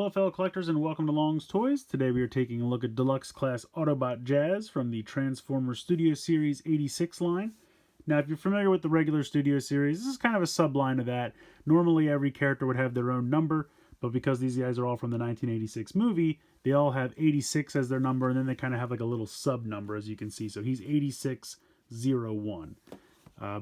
Hello fellow collectors and welcome to Long's Toys. Today we are taking a look at Deluxe Class Autobot Jazz from the Transformers Studio Series 86 line. Now if you're familiar with the regular Studio Series, this is kind of a subline of that. Normally every character would have their own number, but because these guys are all from the 1986 movie, they all have 86 as their number, and then they kind of have like a little sub number, as you can see. So he's 8601.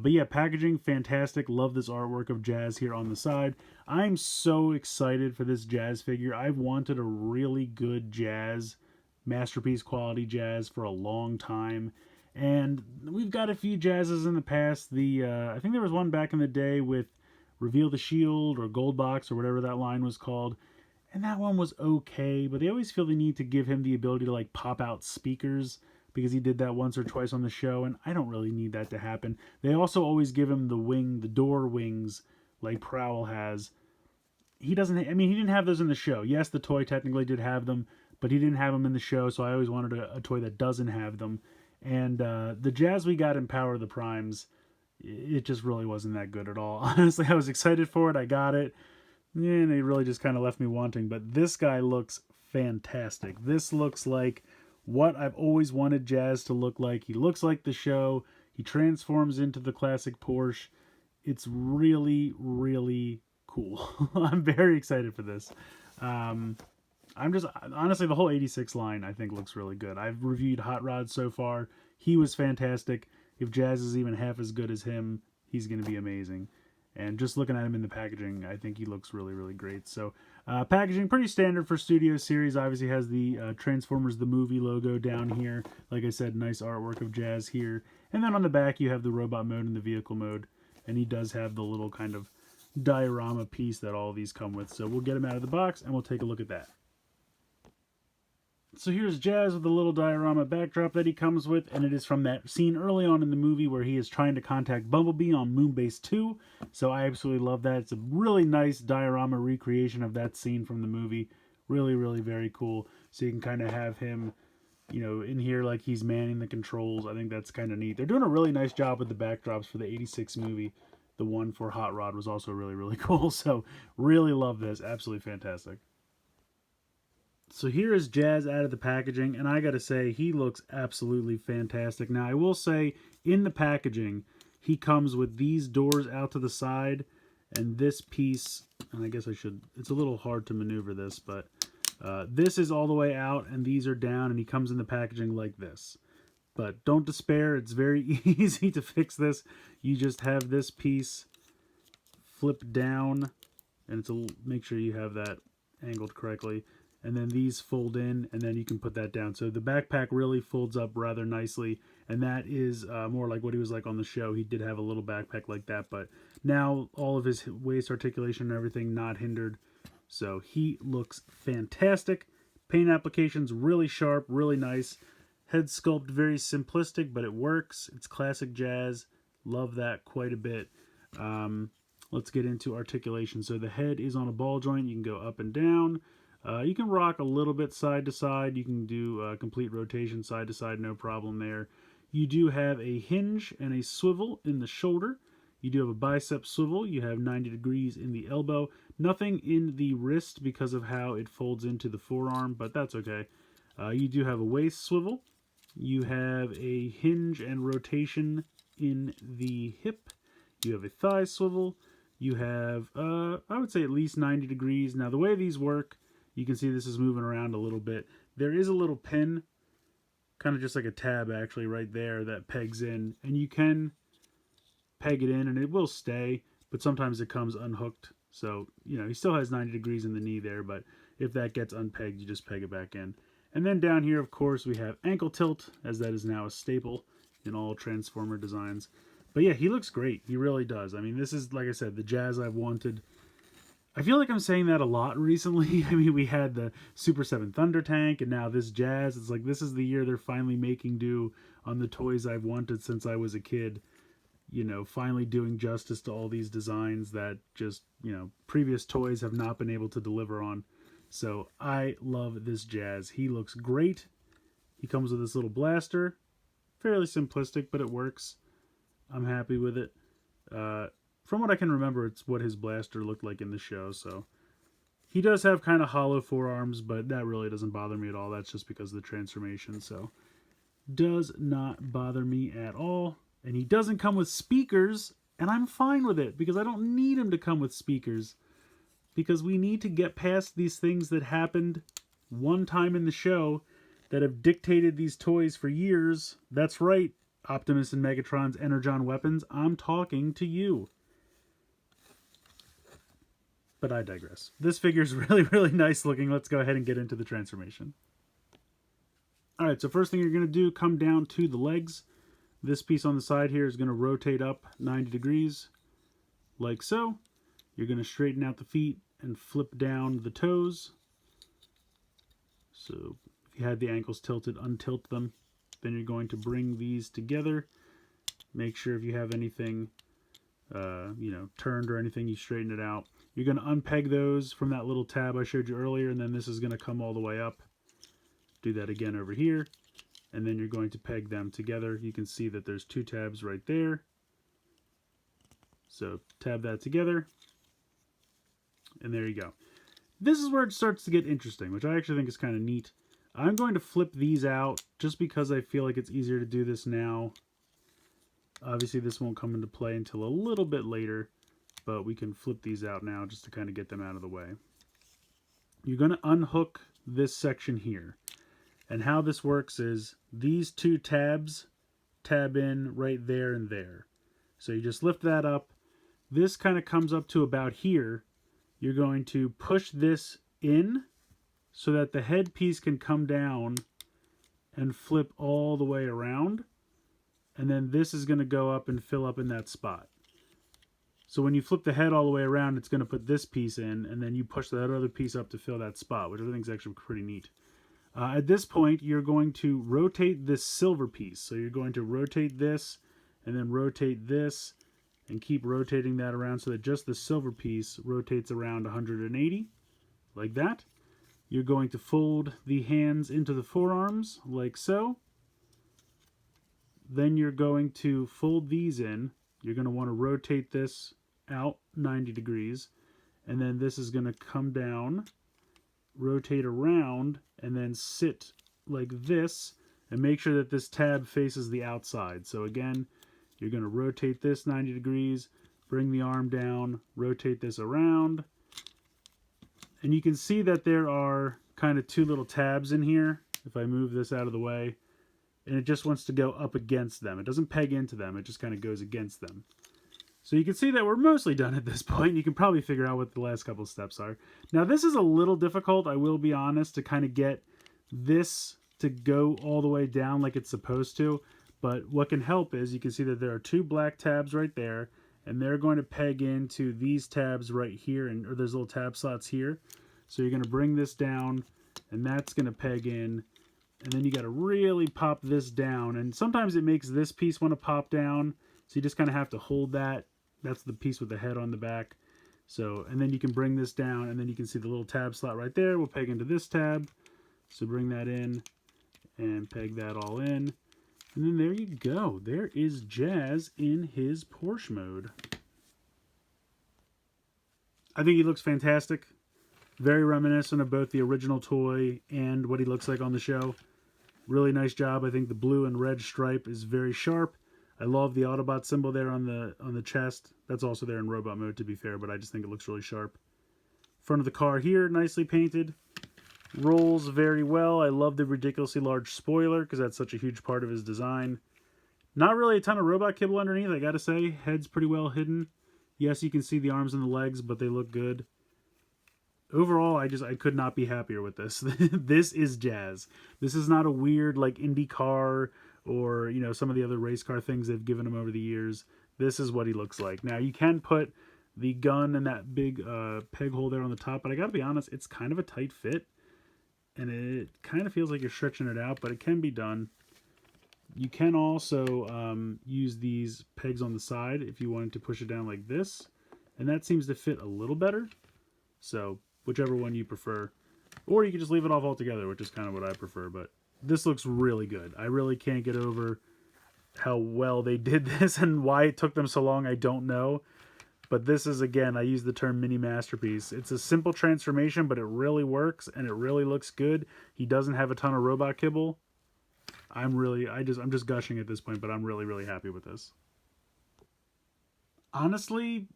But yeah, packaging, fantastic. Love this artwork of Jazz here on the side. I'm so excited for this Jazz figure. I've wanted a really good Jazz, masterpiece quality Jazz for a long time. And we've got a few Jazzes in the past. I think there was one back in the day with Reveal the Shield or Gold Box or whatever that line was called. And that one was okay, but they always feel the need to give him the ability to like pop out speakers, because he did that once or twice on the show, and I don't really need that to happen. They also always give him the door wings, like Prowl has. He didn't have those in the show. Yes, the toy technically did have them, but he didn't have them in the show, so I always wanted a toy that doesn't have them. And the Jazz we got in Power of the Primes, it just really wasn't that good at all. Honestly, I was excited for it. I got it. And they really just kind of left me wanting. But this guy looks fantastic. This looks like what I've always wanted Jazz to look like. He looks like the show. He transforms into the classic Porsche. It's really, really cool. I'm very excited for this. Honestly, the whole 86 line I think looks really good. I've reviewed Hot Rod so far. He was fantastic. If Jazz is even half as good as him, he's going to be amazing. And just looking at him in the packaging, I think he looks really, really great. So, packaging, pretty standard for Studio Series. Obviously has the Transformers the Movie logo down here. Like I said, nice artwork of Jazz here. And then on the back, you have the robot mode and the vehicle mode. And he does have the little kind of diorama piece that all of these come with. So we'll get him out of the box, and we'll take a look at that. So here's Jazz with the little diorama backdrop that he comes with, and it is from that scene early on in the movie where he is trying to contact Bumblebee on Moonbase 2. So I absolutely love that. It's a really nice diorama recreation of that scene from the movie. Really, really very cool. So you can kind of have him, in here like he's manning the controls. I think that's kind of neat. They're doing a really nice job with the backdrops for the 86 movie. The one for Hot Rod was also really, really cool. So really love this. Absolutely fantastic. So here is Jazz out of the packaging, and I gotta say, he looks absolutely fantastic. Now, I will say, in the packaging, he comes with these doors out to the side, and this piece, and I guess it's a little hard to maneuver this, but this is all the way out, and these are down, and he comes in the packaging like this. But don't despair, it's very easy to fix this. You just have this piece flip down, and make sure you have that angled correctly. And then these fold in, and then you can put that down. So the backpack really folds up rather nicely, and that is more like what he was like on the show. He did have a little backpack like that, but now all of his waist articulation and everything not hindered. So he looks fantastic. Paint applications really sharp, really nice. Head sculpt very simplistic, but it works. It's classic Jazz. Love that quite a bit. Let's get into articulation. So the head is on a ball joint. You can go up and down. You can rock a little bit side to side. You can do complete rotation side to side, no problem there. You do have a hinge and a swivel in the shoulder. You do have a bicep swivel. You have 90 degrees in the elbow. Nothing in the wrist because of how it folds into the forearm, but that's okay. You do have a waist swivel. You have a hinge and rotation in the hip. You have a thigh swivel. You have, I would say, at least 90 degrees. Now, the way these work, you can see this is moving around a little bit. There is a little pin, kind of just like a tab actually right there, that pegs in. And you can peg it in and it will stay, but sometimes it comes unhooked. So, he still has 90 degrees in the knee there, but if that gets unpegged, you just peg it back in. And then down here, of course, we have ankle tilt, as that is now a staple in all Transformer designs. But yeah, he looks great. He really does. I mean, this is, like I said, the Jazz I've wanted. I feel like I'm saying that a lot recently. I mean, we had the Super 7 Thunder Tank, and now this Jazz. It's like this is the year they're finally making do on the toys I've wanted since I was a kid. Finally doing justice to all these designs that just, previous toys have not been able to deliver on. So I love this Jazz. He looks great. He comes with this little blaster. Fairly simplistic, but it works. I'm happy with it. From what I can remember, it's what his blaster looked like in the show, so He does have kind of hollow forearms, but that really doesn't bother me at all. That's just because of the transformation, so does not bother me at all. And he doesn't come with speakers, and I'm fine with it because I don't need him to come with speakers, because we need to get past these things that happened one time in the show that have dictated these toys for years. That's right, Optimus and Megatron's Energon weapons. I'm talking to you. But I digress. This figure is really, really nice looking. Let's go ahead and get into the transformation. Alright, so first thing you're going to do, come down to the legs. This piece on the side here is going to rotate up 90 degrees, like so. You're going to straighten out the feet and flip down the toes. So if you had the ankles tilted, untilt them. Then you're going to bring these together. Make sure if you have anything turned or anything, you straighten it out. You're going to unpeg those from that little tab I showed you earlier, and then this is going to come all the way up. Do that again over here, and then you're going to peg them together. You can see that there's two tabs right there. So tab that together, and there you go. This is where it starts to get interesting, which I actually think is kind of neat. I'm going to flip these out just because I feel like it's easier to do this now. Obviously, this won't come into play until a little bit later, but we can flip these out now just to kind of get them out of the way. You're going to unhook this section here. And how this works is these two tabs tab in right there and there. So you just lift that up. This kind of comes up to about here. You're going to push this in so that the headpiece can come down and flip all the way around. And then this is going to go up and fill up in that spot. So when you flip the head all the way around, it's going to put this piece in, and then you push that other piece up to fill that spot, which I think is actually pretty neat. At this point, you're going to rotate this silver piece. So you're going to rotate this, and then rotate this, and keep rotating that around so that just the silver piece rotates around 180, like that. You're going to fold the hands into the forearms, like so. Then you're going to fold these in. You're going to want to rotate this out 90 degrees. And then this is going to come down, rotate around, and then sit like this. And make sure that this tab faces the outside. So again, you're going to rotate this 90 degrees, bring the arm down, rotate this around. And you can see that there are kind of two little tabs in here. If I move this out of the way. And it just wants to go up against them. It doesn't peg into them. It just kind of goes against them. So you can see that we're mostly done at this point. You can probably figure out what the last couple of steps are. Now this is a little difficult, I will be honest, to kind of get this to go all the way down like it's supposed to. But what can help is you can see that there are two black tabs right there. And they're going to peg into these tabs right here. Or there's little tab slots here. So you're going to bring this down. And that's going to peg in. And then you got to really pop this down. And sometimes it makes this piece want to pop down. So you just kind of have to hold that. That's the piece with the head on the back. So, and then you can bring this down. And then you can see the little tab slot right there. We'll peg into this tab. So bring that in. And peg that all in. And then there you go. There is Jazz in his Porsche mode. I think he looks fantastic. Very reminiscent of both the original toy and what he looks like on the show. Really nice job. I think the blue and red stripe is very sharp. I love the Autobot symbol there on the chest. That's also there in robot mode, to be fair, but I just think it looks really sharp. Front of the car here, nicely painted. Rolls very well. I love the ridiculously large spoiler because that's such a huge part of his design. Not really a ton of robot kibble underneath, I gotta say. Head's pretty well hidden. Yes, you can see the arms and the legs, but they look good. Overall, I could not be happier with this. This is Jazz. This is not a weird like Indy car or some of the other race car things they've given him over the years. This is what he looks like. Now you can put the gun in that big peg hole there on the top, but I gotta be honest, it's kind of a tight fit, and it kind of feels like you're stretching it out, but it can be done. You can also use these pegs on the side if you wanted to push it down like this, and that seems to fit a little better. So whichever one you prefer. Or you can just leave it off altogether, which is kind of what I prefer. But this looks really good. I really can't get over how well they did this, and why it took them so long, I don't know. But this is, again, I use the term mini masterpiece. It's a simple transformation, but it really works and it really looks good. He doesn't have a ton of robot kibble. I'm just gushing at this point, but I'm really, really happy with this. Honestly,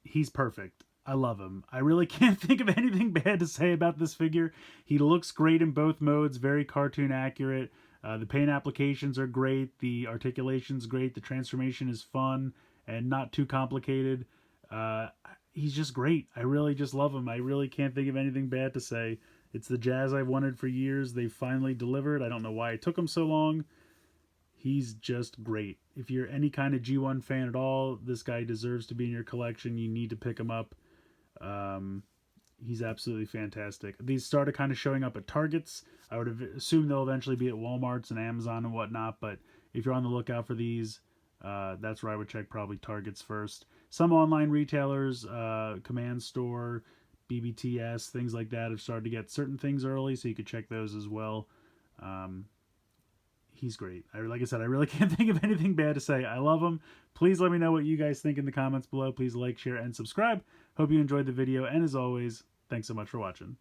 he's perfect. I love him. I really can't think of anything bad to say about this figure. He looks great in both modes, very cartoon accurate. The paint applications are great. The articulation's great. The transformation is fun and not too complicated. He's just great. I really just love him. I really can't think of anything bad to say. It's the Jazz I've wanted for years. They finally delivered. I don't know why it took them so long. He's just great. If you're any kind of G1 fan at all, this guy deserves to be in your collection. You need to pick him up. He's absolutely fantastic. These started kind of showing up at Targets. I would assume they'll eventually be at Walmarts and Amazon and whatnot, but if you're on the lookout for these, that's where I would check, probably Targets first. Some online retailers, Command Store, BBTS, things like that, have started to get certain things early, so you could check those as well. He's great. Like I said, I really can't think of anything bad to say. I love him. Please let me know what you guys think in the comments below. Please like, share, and subscribe. Hope you enjoyed the video, and as always, thanks so much for watching.